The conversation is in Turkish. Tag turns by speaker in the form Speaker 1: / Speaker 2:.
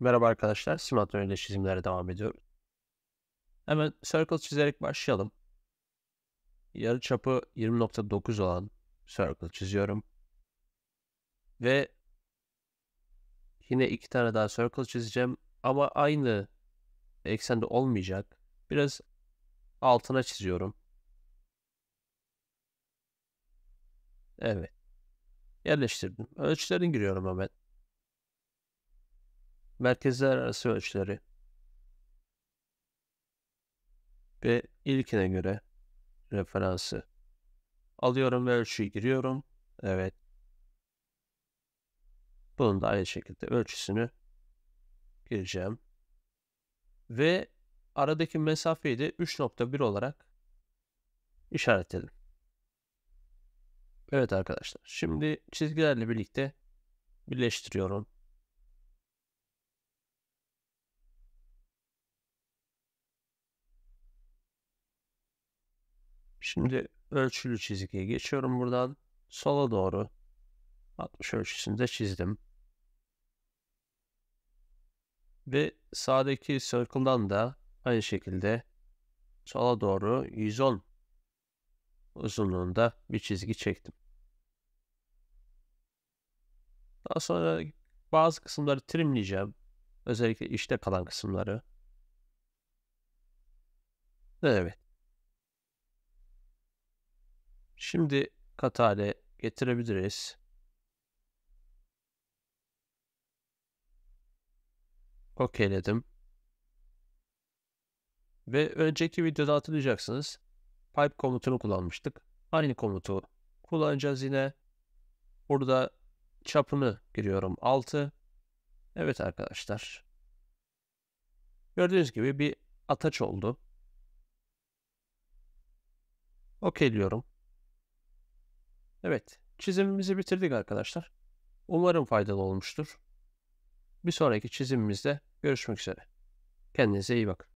Speaker 1: Merhaba arkadaşlar, simetri ile çizimlere devam ediyoruz. Hemen circle çizerek başlayalım. Yarıçapı 20,9 olan circle çiziyorum. Ve yine iki tane daha circle çizeceğim. Ama aynı eksende olmayacak. Biraz altına çiziyorum. Evet, yerleştirdim. Ölçülerini giriyorum hemen. Merkezler arası ölçüleri. Ve ilkine göre referansı alıyorum ve ölçüyü giriyorum. Evet. Bunun da aynı şekilde ölçüsünü gireceğim. Ve aradaki mesafeyi de 3,1 olarak işaretledim. Evet arkadaşlar. Şimdi çizgilerle birlikte birleştiriyorum. Şimdi ölçülü çizgiye geçiyorum buradan. Sola doğru 60 ölçüsünde çizdim. Ve sağdaki circle'dan da aynı şekilde sola doğru 110 uzunluğunda bir çizgi çektim. Daha sonra bazı kısımları trimleyeceğim. Özellikle içte kalan kısımları. Evet. Şimdi kat hale getirebiliriz. Okeyledim. Ve önceki videoda hatırlayacaksınız. Pipe komutunu kullanmıştık. Aynı komutu kullanacağız yine. Burada çapını giriyorum 6. Evet arkadaşlar. Gördüğünüz gibi bir ataç oldu. Okeyliyorum. Evet. Çizimimizi bitirdik arkadaşlar. Umarım faydalı olmuştur. Bir sonraki çizimimizde görüşmek üzere. Kendinize iyi bakın.